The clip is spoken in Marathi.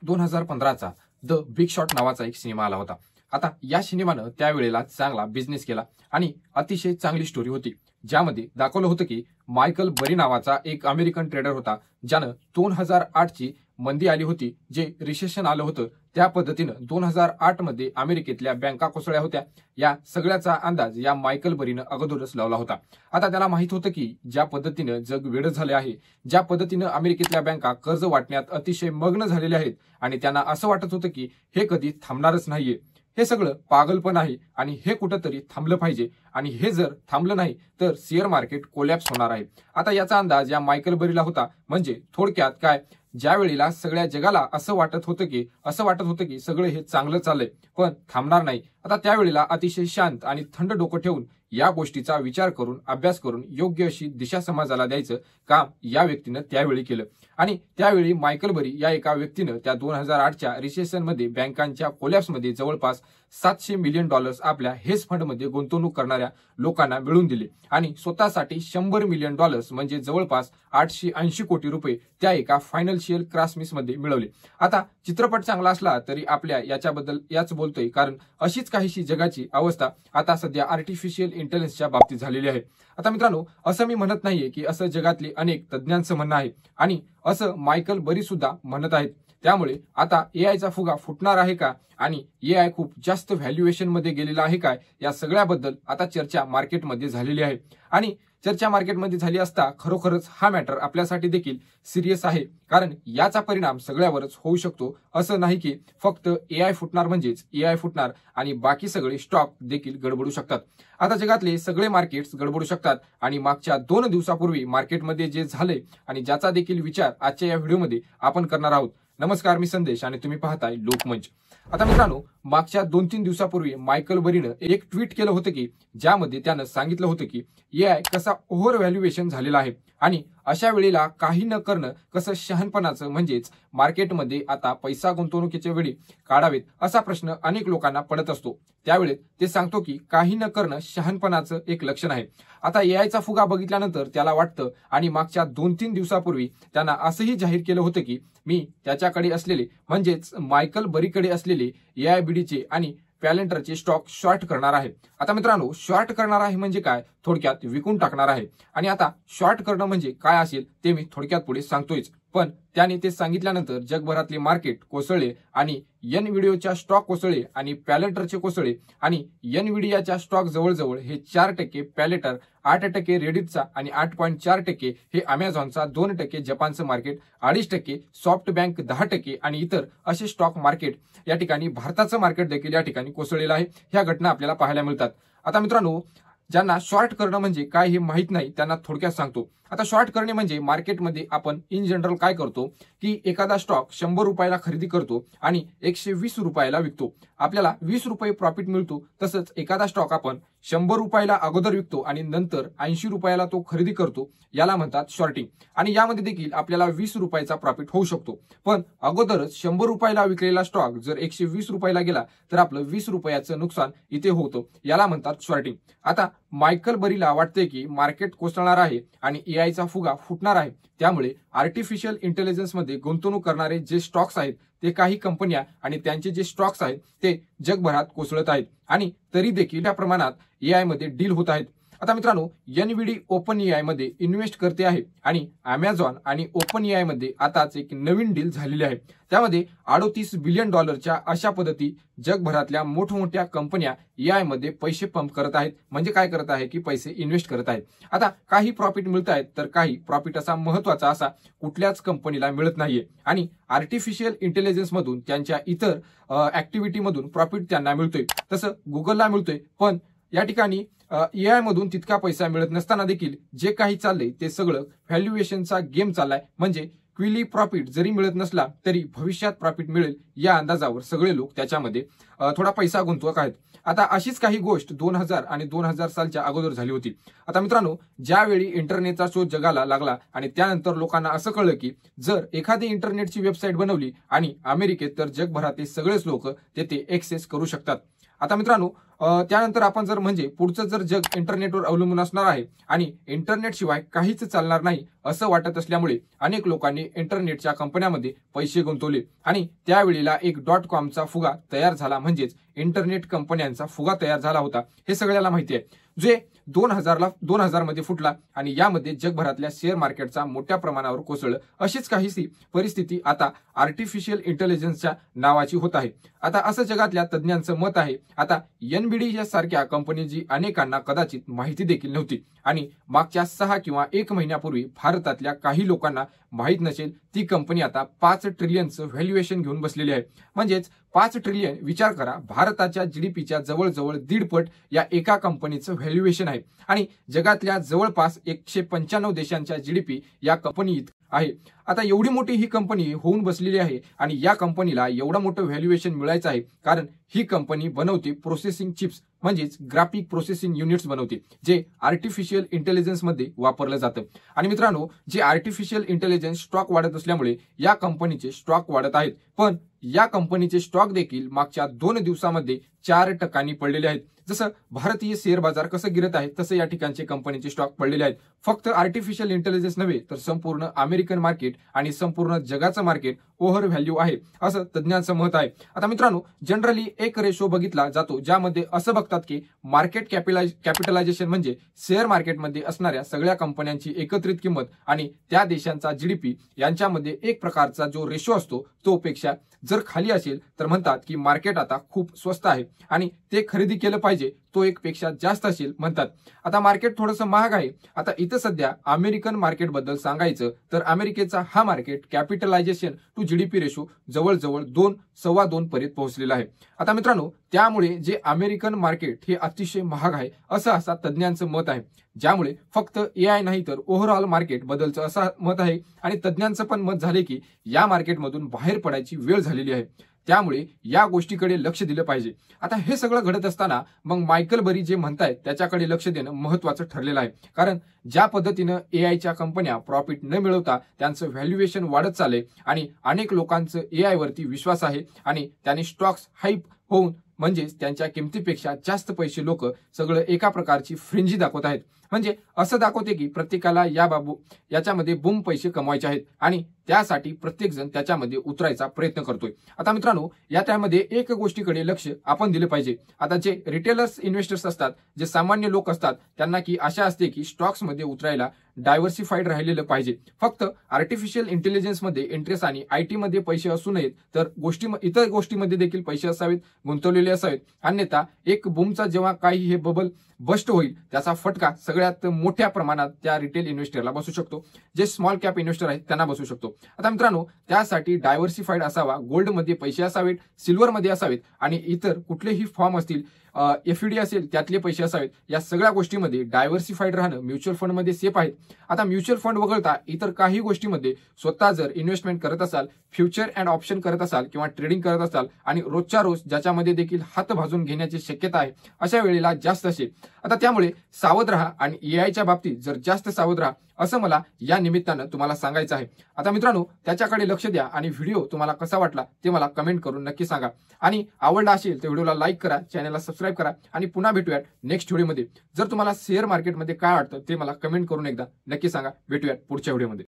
2015चा द बिग शॉट नावाचा एक सिनेमा आला होता। आता या सिनेमानं त्यावेळेला चांगला बिझनेस केला आणि अतिशय चांगली स्टोरी होती, ज्यामध्ये दाखवलं होतं की मायकल बरी नावाचा एक अमेरिकन ट्रेडर होता, ज्यानं 2008ची मंदी आली होती, जे रिसेशन आलं होतं, त्या पद्धतीनं 2008 मध्ये अमेरिकेतल्या बँका कोसळल्या होत्या। या सगळ्याचा अंदाज या मायकल बरीनं अगोदरच लावला होता। आता त्याला माहित होतं की ज्या पद्धतीनं जग वेडं झाले आहे, ज्या पद्धतीनं अमेरिकेतल्या बँका कर्ज वाटण्यात अतिशय मग्न झालेल्या आहेत आणि त्यांना असं वाटत होतं की हे कधी थांबणारच नाहीये, हे सगळं पागलपण आहे आणि हे कुठंतरी थांबलं पाहिजे आणि हे जर थांबलं नाही तर शेअर मार्केट कोलॅप्स होणार आहे। आता याचा अंदाज या मायकल बरीला होता। म्हणजे थोडक्यात काय, ज्या वेळेला सगळ्या जगाला असं वाटत होतं की सगळं हे चांगलं चाललंय पण थांबणार नाही, आता त्यावेळेला अतिशय शांत आणि थंड डोकं ठेवून या गोष्टीचा विचार करून अभ्यास करून योग्य अशी दिशा समाजाला द्यायचं काम या व्यक्तीनं त्यावेळी केलं। आणि त्यावेळी मायकल बरी या एका व्यक्तीनं त्या 2008च्या रिसेशनमध्ये बँकांच्या कोलॅप्समध्ये जवळपास $700 मिलियन आपल्या हेज फंडमध्ये गुंतवणूक करणाऱ्या लोकांना मिळवून दिले आणि स्वतःसाठी $100 मिलियन म्हणजे जवळपास 880 कोटी रुपये त्या एका फायनान्शियल क्राइसिसमध्ये मिळवले। आता चित्रपट चांगला असला तरी आपल्या याच्याबद्दल याच बोलतोय, कारण अशीच काहीशी जगाची अवस्था आता सध्या आर्टिफिशियल इंटेलिजन्सच्या बाबतीत झालेली आहे। आता मित्रांनो, असं मी म्हणत नाहीये की असं जगातली अनेक तज्ञांचं म्हणणं आहे आणि असं मायकल बरी सुद्धा म्हणत आहेत। त्यामुळे आता एआयचा फुगा फुटणार आहे का आणि एआय खूप जास्त व्हॅल्युएशन मध्ये गेलेला आहे काय, या सगळ्याबद्दल आता चर्चा मार्केटमध्ये झालेली आहे। आणि चर्चा मार्केटमध्ये झाली असता खरोखरच हा मॅटर आपल्यासाठी देखील सिरियस आहे, कारण याचा परिणाम सगळ्यावरच होऊ शकतो। असं नाही की फक्त एआय फुटणार म्हणजेच एआय फुटणार आणि बाकी सगळे स्टॉक देखील गडबडू शकतात। आता जगातले सगळे मार्केट्स गडबडू शकतात आणि मागच्या 2 दिवसापूर्वी मार्केटमध्ये जे झाले आणि ज्याचा देखील विचार आजच्या या व्हिडिओमध्ये आपण करणार आहोत। नमस्कार, मी संदेश आणि तुम्ही पाहताय लोकमंच। आता मित्रांनो, मागच्या 2-3 दिवसापूर्वी मायकल बरीनं एक ट्विट केलं होतं की ज्यामध्ये त्यानं सांगितलं होतं की एआय कसा ओव्हर व्हॅल्युएशन झालेला आहे आणि अशा वेळेला काही न करणं कसं शहाणपणाचं, म्हणजेच मार्केटमध्ये आता पैसा गुंतवणुकीच्या वेळी काढावेत असा प्रश्न अनेक लोकांना पडत असतो। त्यावेळेस ते सांगतो की काही न करणं शहाणपणाचं एक लक्षण आहे। आता एआयचा फुगा बघितल्यानंतर त्याला वाटतं आणि मागच्या 2-3 दिवसापूर्वी त्यांना असंही जाहीर केलं होतं की मी त्याच्याकडे असलेले म्हणजेच मायकल बरीकडे असलेले एआयबीडीचे आणि पॅलेंटरचे स्टॉक शॉर्ट करणार आहे। आता मित्रांनो, शॉर्ट करणार आहे म्हणजे काय, थोडक्यात विकून टाकणार आहे। आणि आता शॉर्ट करणं म्हणजे काय असेल ते मी थोडक्यात पुढे सांगतोयच, पण त्याने ते सांगितल्यानंतर जगभरातले मार्केट कोसळले आणि एनव्हिडिओच्या स्टॉक कोसळले आणि पॅलेंटरचे कोसळले आणि एनव्हिडियाच्या स्टॉक जवळजवळ हे 4%, पॅलेंटर 8%, रेडिटचा आणि 8.4% हे अमेझॉनचा 2%, जपानचं मार्केट 2.5%, सॉफ्ट बँक 10% आणि इतर असे स्टॉक मार्केट या ठिकाणी भारताचं मार्केट देखील या ठिकाणी कोसळलेलं आहे। ह्या घटना आपल्याला पाहायला मिळतात। आता मित्रांनो, ज्यांना शॉर्ट करणं म्हणजे काय हे माहित नाही त्यांना थोडक्यात सांगतो। आता शॉर्ट करणे म्हणजे मार्केटमध्ये आपण इन जनरल काय करतो की एखादा स्टॉक 100 रुपयाला खरेदी करतो आणि 120 रुपयाला विकतो, आपल्याला 20 रुपये प्रॉफिट मिळतो। तसंच एखादा स्टॉक आपण 100 रुपयाला अगोदर विकतो आणि नंतर 80 रुपयाला तो खरेदी करतो, याला म्हणतात शॉर्टिंग। आणि यामध्ये देखील आपल्याला 20 रुपयाचा प्रॉफिट होऊ शकतो, पण अगोदरच 100 रुपयाला विकलेला स्टॉक जर 120 रुपयाला गेला तर आपलं 20 रुपयाचं नुकसान इथे होतं, याला म्हणतात शॉर्टिंग। आता मायकल बरीला वाटते की मार्केट कोसळणार आहे आणि एआयचा फुगा फुटणार आहे, त्यामुळे आर्टिफिशियल इंटेलिजन्स मध्ये गुंतवणूक करणारे जे स्टॉक्स आहेत ते काही कंपन्या आणि त्यांचे जे स्टॉक्स आहेत ते जगभरात कोसळत आहेत आणि तरी देखील या प्रमाणात एआय मध्ये डील होत आहेत। आता मित्रांनो, एनव्हीडी ओपन एआय मध्ये इन्व्हेस्ट करते आहे आणि अमेझॉन आणि ओपन एआय मध्ये आताच एक नवीन डील झालेली आहे। त्यामध्ये $38 बिलियन अशा पद्धती जगभरातल्या मोठमोठ्या कंपन्या एआय मध्ये पैसे पंप करत आहेत, म्हणजे काय करत आहे की पैसे इन्व्हेस्ट करत आहेत। आता काही प्रॉफिट मिळत आहेत तर काही प्रॉफिट असा महत्वाचा असा कुठल्याच कंपनीला मिळत नाहीये आणि आर्टिफिशियल इंटेलिजन्स मधून त्यांच्या इतर ऍक्टिव्हिटी मधून प्रॉफिट त्यांना मिळतोय, तसं गुगलला मिळतोय। पण या ठिकाणी एआय मधून तितका पैसा मिळत नसताना देखील जे काही चाललंय ते सगळं व्हॅल्युएशनचा गेम चाललाय। म्हणजे क्विली प्रॉफिट जरी मिळत नसला तरी भविष्यात प्रॉफिट मिळेल या अंदाजावर सगळे लोक त्याच्यामध्ये थोडा पैसा गुंतवत आहेत। आता अशीच काही गोष्ट 2000 आणि 2000 सालच्या अगोदर झाली होती। आता मित्रांनो, ज्यावेळी इंटरनेटचा शोध जगाला लागला आणि त्यानंतर लोकांना असं कळलं की जर एखादी इंटरनेटची वेबसाईट बनवली आणि अमेरिकेत तर जगभरातील सगळेच लोक तेथे ऍक्सेस करू शकतात। आता मित्रांनो, त्यानंतर आपण जर म्हणजे पुढचं जर जग इंटरनेटवर अवलंबून असणार आहे आणि इंटरनेट शिवाय काहीच चालणार नाही असं वाटत असल्यामुळे अनेक लोकांनी इंटरनेटच्या कंपन्यांमध्ये पैसे गुंतवले आणि त्यावेळेला एक .comचा फुगा तयार झाला, म्हणजेच इंटरनेट कंपन्यांचा फुगा तयार झाला होता, हे सगळ्याला माहिती आहे, जे 2000 मध्ये फुटला आणि यामध्ये जगभरातल्या शेअर मार्केटचा मोठ्या प्रमाणावर कोसळलं. अशीच काहीशी परिस्थिती आता आर्टिफिशियल इंटेलिजन्सच्या नावाची होत आहे. आता असं जगातल्या तज्ज्ञांचं मत आहे. आता NVIDIA यासारख्या कंपनीची अनेकांना कदाचित माहिती देखील नव्हती आणि मागच्या 6 किंवा 1 महिन्यापूर्वी भारतातल्या काही लोकांना माहीत नसेल ती कंपनी आता 5 ट्रिलियनचं व्हॅल्युएशन घेऊन बसलेली आहे. म्हणजेच 5 ट्रिलियन, विचार करा, भारताच्या जीडीपीच्या जवळजवळ 1.5 पट या एका कंपनीचं व्हॅल्युएशन आहे आणि जगातल्या जवळपास 195 देशांच्या जीडीपी या कंपनीत आहे. आता एवढी मोठी ही कंपनी होऊन बसलेली आहे आणि या कंपनीला एवढं मोठं व्हॅल्युएशन मिळायचं आहे कारण ही कंपनी बनवते प्रोसेसिंग चिप्स, म्हणजेच ग्राफिक प्रोसेसिंग युनिट्स बनवते, जे आर्टिफिशियल इंटेलिजन्स मध्ये वापरलं जातं. आणि मित्रांनो, जे आर्टिफिशियल इंटेलिजन्स स्टॉक वाढत असल्यामुळे या कंपनीचे स्टॉक वाढत आहेत, पण या कंपनीचे स्टॉक देखील मागच्या 2 दिवसामध्ये 4% पडलेले आहेत. जसं भारतीय शेअर बाजार कसं गिरत आहे तसं या ठिकाणचे कंपनीचे स्टॉक पडलेले आहेत. फक्त आर्टिफिशियल इंटेलिजन्स नव्हे तर संपूर्ण अमेरिकन मार्केट आणि संपूर्ण जगाचं मार्केट ओव्हर व्हॅल्यू आहे असं तज्ज्ञांचं मत आहे. आता मित्रांनो, जनरली एक रेशो बघितला जातो ज्यामध्ये असं बघतात की मार्केट कॅपिटलायझेशन म्हणजे शेअर मार्केटमध्ये असणाऱ्या सगळ्या कंपन्यांची एकत्रित किंमत आणि त्या देशांचा जीडीपी यांच्यामध्ये एक प्रकारचा जो रेशो असतो तो पेक्षा जर खाली असेल तर म्हणतात की मार्केट आता खूप स्वस्त आहे आणि ते खरेदी केलं पाहिजे, तो 1 पेक्षा जास्त असेल म्हणतात. आता मार्केट थोडंसं महाग आहे. आता इथं सध्या अमेरिकन मार्केट बद्दल सांगायचं तर अमेरिकेचा हा market capitalization to GDP ratio जवळजवळ 2.25 पर्यंत पोहोचलेला आहे. आता मित्रांनो, त्यामुळे जे अमेरिकन मार्केट हे अतिशय महाग आहे असं तज्ज्ञांचं मत आहे, ज्यामुळे फक्त AI नाही तर ओव्हरऑल मार्केट बद्दलचं असं मत आहे आणि तज्ज्ञांचं पण मत झाले की या मार्केटमधून बाहेर पडायची वेळ झालेली आहे. त्यामुळे या गोष्टीकडे लक्ष दिलं पाहिजे. आता हे सगळं घडत असताना मग मायकल बरी जे म्हणतायत त्याच्याकडे लक्ष देणं महत्त्वाचं ठरलेलं आहे. कारण ज्या पद्धतीनं AIच्या कंपन्या प्रॉफिट न मिळवता त्यांचं व्हॅल्युएशन वाढत चाललंय आणि अनेक लोकांचं AI वरती विश्वास आहे आणि त्याने स्टॉक्स हाईप होऊन म्हणजेच त्यांच्या किमतीपेक्षा जास्त पैसे लोक सगळं एका प्रकारची फ्रिंजी दाखवत आहेत. म्हणजे असं दाखवते की प्रत्येकाला याच्यामध्ये बूम पैसे कमवायचे आहेत आणि त्यासाठी प्रत्येक जण त्याच्यामध्ये उतरायचा प्रयत्न करतोय. आता मित्रांनो, या त्यामध्ये एक गोष्टीकडे लक्ष आपण दिलं पाहिजे. आता जे रिटेलर्स इन्व्हेस्टर्स असतात, जे सामान्य लोक असतात, त्यांना की आशा असते की स्टॉक्समध्ये उतरायला डायव्हर्सिफाईड राहिलेलं पाहिजे. फक्त आर्टिफिशियल इंटेलिजन्समध्ये इंटरेस्ट आणि IT मध्ये पैसे असू नयेत तर इतर गोष्टीमध्ये देखील पैसे असावेत, गुंतवलेले असावेत. अन्यथा एक बूमचा जेव्हा काही हे बबल बस्ट होईल त्याचा फटका सगळ्यात मोठ्या प्रमाणात त्या रिटेल इन्व्हेस्टरला बसू शकतो, जे स्मॉल कॅप इन्व्हेस्टर आहेत त्यांना बसू शकतो. आता मित्रांनो, त्यासाठी डायव्हर्सिफाईड असावा, गोल्डमध्ये पैसे असावेत, सिल्वरमध्ये असावेत आणि इतर कुठलेही फॉर्म असतील, FD असेल त्यातले पैसे असावेत. या सगळ्या गोष्टीमध्ये डायव्हर्सिफाईड राहणं म्युच्युअल फंडमध्ये सेफ आहे. आता म्युच्युअल फंड वगळता इतर काही गोष्टीमध्ये स्वतः जर इन्व्हेस्टमेंट करत असाल, फ्युचर अँड ऑप्शन करत असाल किंवा ट्रेडिंग करत असाल आणि रोजच्या रोज ज्याच्यामध्ये देखील हात भाजून घेण्याची शक्यता आहे, अशा वेळेला जास्त असेल. आता त्यामुळे सावध राहा आणि AIच्या बाबतीत जर जास्त सावध राहा असं मला या निमित्तानं तुम्हाला सांगायचं आहे. आता मित्रांनो, त्याच्याकडे लक्ष द्या आणि व्हिडिओ तुम्हाला कसा वाटला ते मला कमेंट करून नक्की सांगा आणि आवडला असेल तर व्हिडिओला लाईक करा, चॅनलला सबस्क्राईब करा आणि पुन्हा भेटूयात नेक्स्ट व्हिडिओमध्ये. जर तुम्हाला शेअर मार्केटमध्ये काय वाटतं ते मला कमेंट करून एकदा नक्की सांगा. भेटूयात पुढच्या व्हिडिओमध्ये.